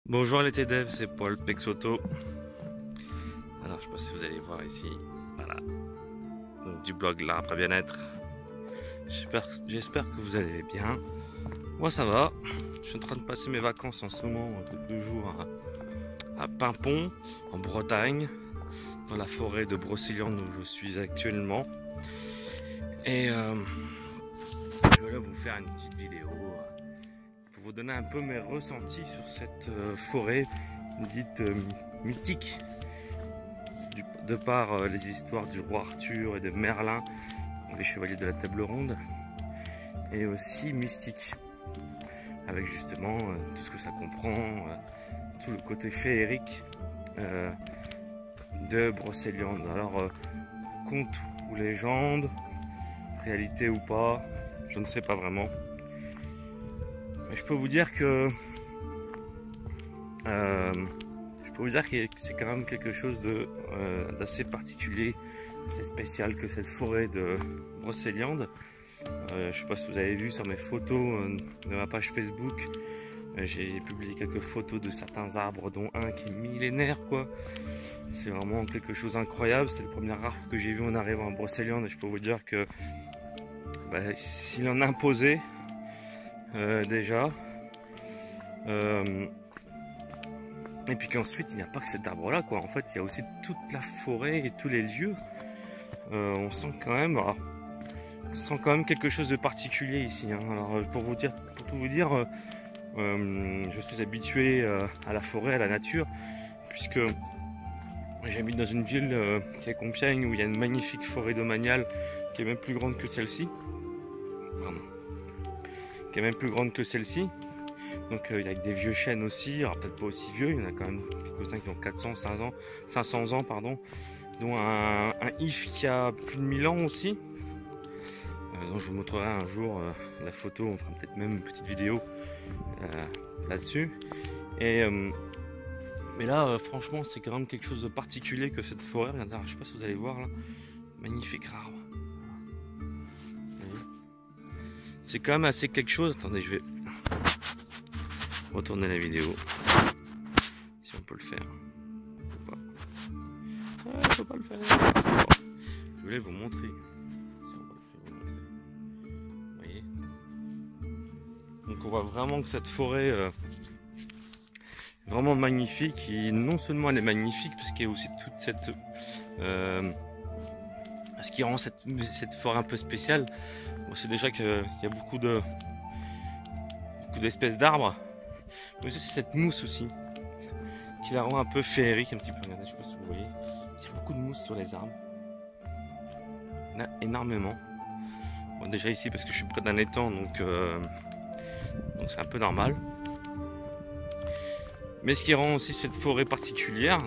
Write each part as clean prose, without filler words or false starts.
Bonjour les TDEV, c'est Paul Pexoto. Alors je sais pas si vous allez voir ici, voilà, donc, du blog L'Arbre à Bien-être. J'espère que vous allez bien. Moi ça va, je suis en train de passer mes vacances en ce moment de 2 jours à Paimpont, en Bretagne, dans la forêt de Brocéliande où je suis actuellement. Et je voulais vous faire une petite vidéo pour vous donner un peu mes ressentis sur cette forêt dite mythique, de par les histoires du roi Arthur et de Merlin, les chevaliers de la table ronde, et aussi mystique, avec justement tout ce que ça comprend, tout le côté féerique de Brocéliande. Alors, conte ou légende, réalité ou pas, je ne sais pas vraiment. Mais je peux vous dire que c'est quand même quelque chose d'assez particulier, c'est spécial que cette forêt de Brocéliande. Je ne sais pas si vous avez vu sur mes photos de ma page Facebook, j'ai publié quelques photos de certains arbres, dont un qui est millénaire, quoi. C'est vraiment quelque chose d'incroyable. C'est le premier arbre que j'ai vu en arrivant à Brocéliande, et je peux vous dire que s'il en imposait déjà, et puis qu'ensuite il n'y a pas que cet arbre là, quoi. En fait il y a aussi toute la forêt et tous les lieux. On sent quand même, quelque chose de particulier ici, hein. Alors pour tout vous dire, je suis habitué à la forêt, à la nature, puisque j'habite dans une ville qui est Compiègne, où il y a une magnifique forêt domaniale qui est même plus grande que celle-ci. Donc il y a des vieux chênes aussi, alors peut-être pas aussi vieux, il y en a quand même quelques-uns qui ont 500 ans, pardon, dont un if qui a plus de 1000 ans aussi. Donc je vous montrerai un jour la photo, on fera peut-être même une petite vidéo là-dessus. Mais là, franchement, c'est quand même quelque chose de particulier que cette forêt. Regardez, je sais pas si vous allez voir là, magnifique arbre. C'est quand même assez quelque chose. Attendez, je vais retourner la vidéo, si on peut le faire ou pas. Ah, je peux pas le faire. Bon, je voulais vous montrer, si on peut le faire, vous voyez. Donc on voit vraiment que cette forêt est vraiment magnifique, et non seulement elle est magnifique, parce qu'il y a aussi toute cette ce qui rend cette forêt un peu spéciale, bon, c'est déjà qu'il y a beaucoup d'espèces d'arbres, mais aussi cette mousse aussi, qui la rend un peu féerique un petit peu. Regardez, je sais pas si vous voyez, il y a beaucoup de mousse sur les arbres. Il y en a énormément. Bon, déjà ici parce que je suis près d'un étang, donc c'est un peu normal. Mais ce qui rend aussi cette forêt particulière,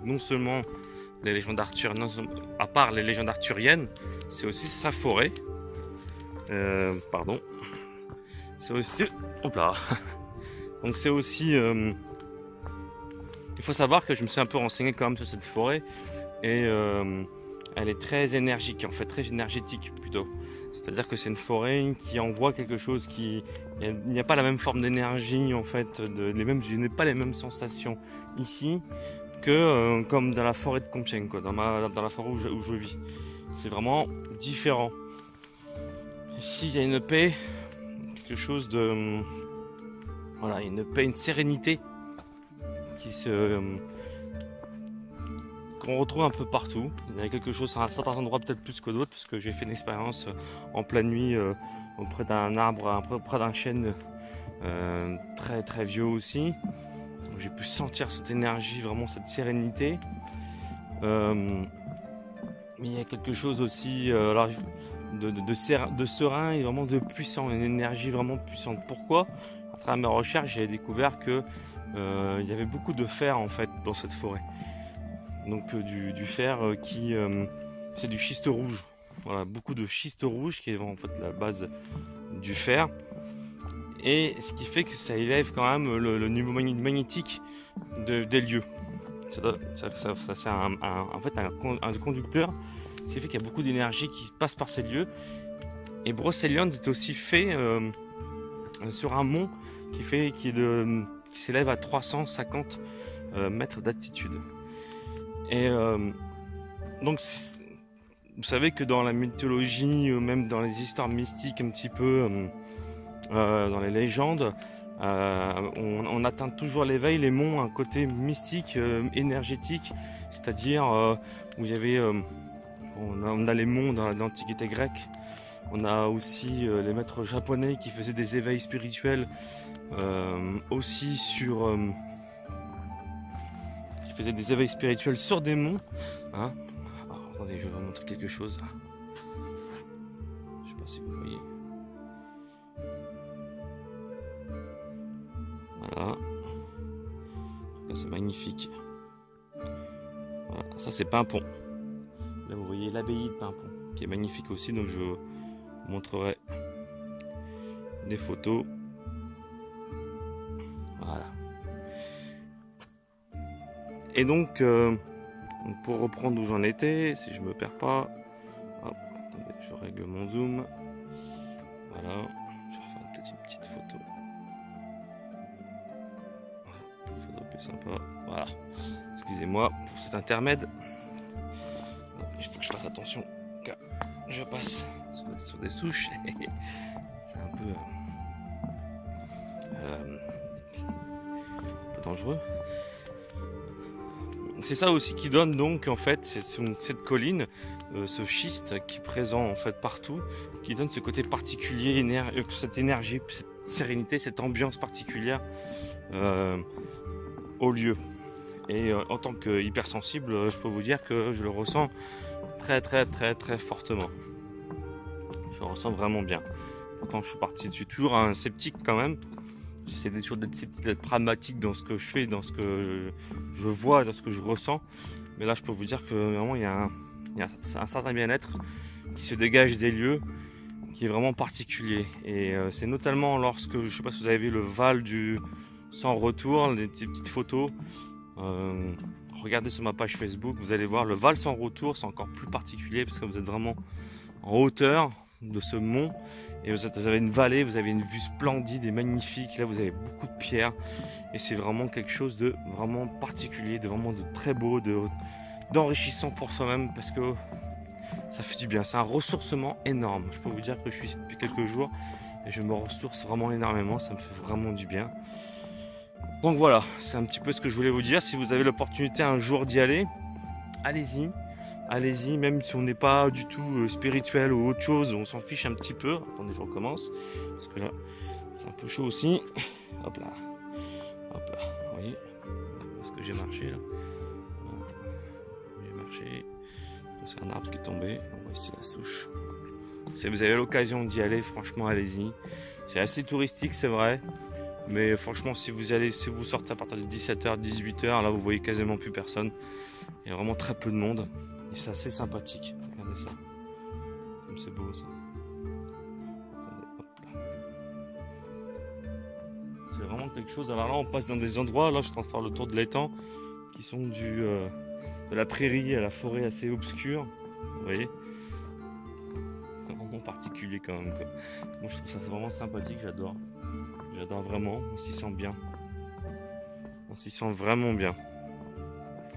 non seulement les légendes arthuriennes, à part les légendes arthuriennes, c'est aussi sa forêt. Pardon. C'est aussi. Hop là. Donc c'est aussi. Il faut savoir que je me suis un peu renseigné quand même sur cette forêt, et elle est très énergique, en fait, très énergétique plutôt. C'est-à-dire que c'est une forêt qui envoie quelque chose qui. Il n'y a pas la même forme d'énergie, en fait, je n'ai pas les mêmes sensations ici que comme dans la forêt de Compiègne, quoi, dans la forêt où je vis. C'est vraiment différent. Ici, il y a une paix, quelque chose de. Voilà, une paix, une sérénité qu'on retrouve un peu partout. Il y a quelque chose à un certain endroit peut-être plus que d'autres, parce que j'ai fait une expérience en pleine nuit auprès d'un arbre, auprès d'un chêne très très vieux aussi. J'ai pu sentir cette énergie, vraiment cette sérénité. Mais il y a quelque chose aussi de serein et vraiment de puissant, une énergie vraiment puissante. Pourquoi? À travers mes recherches, j'ai découvert que il y avait beaucoup de fer, en fait, dans cette forêt. Donc du fer c'est du schiste rouge. Voilà, beaucoup de schiste rouge qui est en fait la base du fer. Et ce qui fait que ça élève quand même le niveau magnétique des lieux. C'est en fait un conducteur, ce qui fait qu'il y a beaucoup d'énergie qui passe par ces lieux. Et Brocéliande est aussi fait sur un mont qui qui s'élève à 350 mètres d'altitude. Et donc vous savez que dans la mythologie, même dans les histoires mystiques un petit peu, dans les légendes, on atteint toujours l'éveil. Les monts ont un côté mystique, énergétique, c'est-à-dire où il y avait, on a les monts dans l'Antiquité grecque, on a aussi les maîtres japonais qui faisaient des éveils spirituels, aussi sur, qui faisaient des éveils spirituels sur des monts. Hein. Alors, attendez, je vais vous montrer quelque chose. Je sais pas si vous voyez. Voilà, c'est magnifique. Voilà. Ça c'est Pimpon. Là vous voyez l'abbaye de Pimpon qui est magnifique aussi, donc je vous montrerai des photos. Voilà. Et donc pour reprendre où j'en étais, si je me perds pas, hop, attendez, je règle mon zoom. Voilà, je vais faire peut-être une petite photo. Sympa, voilà. Excusez-moi pour cet intermède. Il faut que je fasse attention car je passe sur des souches. C'est un peu dangereux. C'est ça aussi qui donne donc en fait cette colline, ce schiste qui est présent en fait partout, qui donne ce côté particulier, cette énergie, cette sérénité, cette ambiance particulière au lieu. Et en tant que hypersensible, je peux vous dire que je le ressens très fortement. Je le ressens vraiment bien. Pourtant je suis toujours un sceptique quand même. J'essaie toujours d'être sceptique, d'être pragmatique dans ce que je fais, dans ce que je vois, dans ce que je ressens. Mais là je peux vous dire que vraiment il y a un certain bien-être qui se dégage des lieux, qui est vraiment particulier. Et c'est notamment lorsque, je sais pas si vous avez vu le Val du Sans Retour, des petites photos, regardez sur ma page Facebook, vous allez voir le Val Sans Retour, c'est encore plus particulier parce que vous êtes vraiment en hauteur de ce mont et vous avez une vallée, vous avez une vue splendide et magnifique. Là vous avez beaucoup de pierres et c'est vraiment quelque chose de vraiment particulier, de vraiment de très beau, d'enrichissant pour soi-même, parce que ça fait du bien. C'est un ressourcement énorme. Je peux vous dire que je suis ici depuis quelques jours et je me ressource vraiment énormément, ça me fait vraiment du bien. Donc voilà, c'est un petit peu ce que je voulais vous dire. Si vous avez l'opportunité un jour d'y aller, allez-y. Allez-y, même si on n'est pas du tout spirituel ou autre chose, on s'en fiche un petit peu. Attendez, je recommence, parce que là, c'est un peu chaud aussi. Hop là, vous voyez, est-ce que j'ai marché là? J'ai marché, c'est un arbre qui est tombé, on voit ici la souche. Si vous avez l'occasion d'y aller, franchement, allez-y. C'est assez touristique, c'est vrai. Mais franchement, si vous sortez à partir de 17h, 18h, là vous voyez quasiment plus personne. Il y a vraiment très peu de monde. Et c'est assez sympathique. Regardez ça. Comme c'est beau ça. C'est vraiment quelque chose. Alors là, on passe dans des endroits. Là, je suis en train de faire le tour de l'étang, qui sont de la prairie à la forêt assez obscure. Vous voyez. C'est vraiment particulier quand même, quoi. Moi, je trouve ça vraiment sympathique. J'adore. J'adore vraiment, on s'y sent bien. On s'y sent vraiment bien.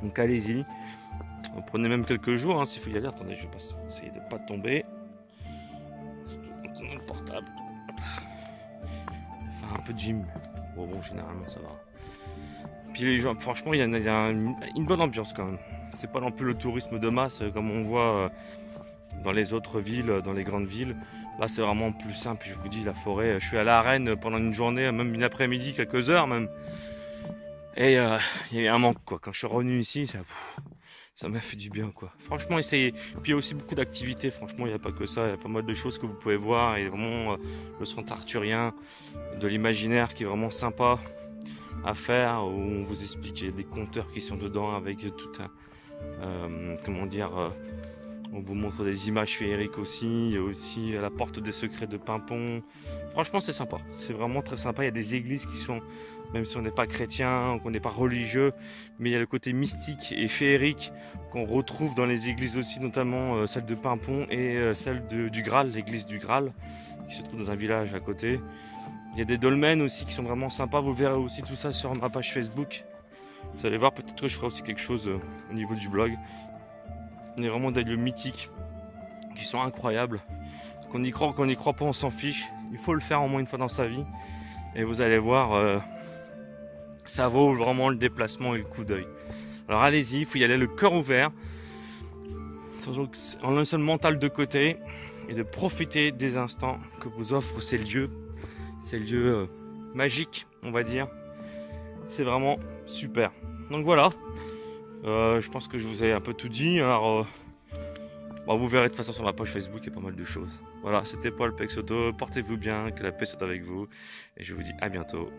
Donc allez-y. Prenez même quelques jours hein, s'il faut y aller. Attendez, je vais essayer de ne pas tomber. Surtout quand on a le portable. Faire un peu de gym. Bon, généralement ça va. Puis les gens, franchement, il y a une bonne ambiance quand même. C'est pas non plus le tourisme de masse comme on voit dans les autres villes, dans les grandes villes. Là, c'est vraiment plus simple. Je vous dis, la forêt, je suis à la Arène pendant une journée, même une après-midi, quelques heures même. Et il y a un manque, quoi. Quand je suis revenu ici, ça m'a fait du bien, quoi. Franchement, essayez. Puis il y a aussi beaucoup d'activités. Franchement, il n'y a pas que ça. Il y a pas mal de choses que vous pouvez voir. Et vraiment, le centre arthurien, de l'imaginaire qui est vraiment sympa à faire. Où on vous explique, il y a des compteurs qui sont dedans avec tout un... comment dire... on vous montre des images féeriques aussi. Il y a aussi la porte des secrets de Pimpon. Franchement, c'est sympa. C'est vraiment très sympa. Il y a des églises qui sont, même si on n'est pas chrétien, qu'on n'est pas religieux, mais il y a le côté mystique et féerique qu'on retrouve dans les églises aussi, notamment celle de Pimpon et celle du Graal, l'église du Graal, qui se trouve dans un village à côté. Il y a des dolmens aussi qui sont vraiment sympas. Vous verrez aussi tout ça sur ma page Facebook. Vous allez voir, peut-être que je ferai aussi quelque chose au niveau du blog. Il y a vraiment des lieux mythiques qui sont incroyables. Qu'on y croit, qu'on n'y croit pas, on s'en fiche. Il faut le faire au moins une fois dans sa vie. Et vous allez voir, ça vaut vraiment le déplacement et le coup d'œil. Alors allez-y, il faut y aller le cœur ouvert, en un seul mental de côté, et de profiter des instants que vous offrent ces lieux magiques, on va dire. C'est vraiment super. Donc voilà, je pense que je vous ai un peu tout dit. Alors, vous verrez de toute façon sur ma page Facebook, il y a pas mal de choses. Voilà, c'était Paul Peixoto, portez-vous bien, que la paix soit avec vous, et je vous dis à bientôt.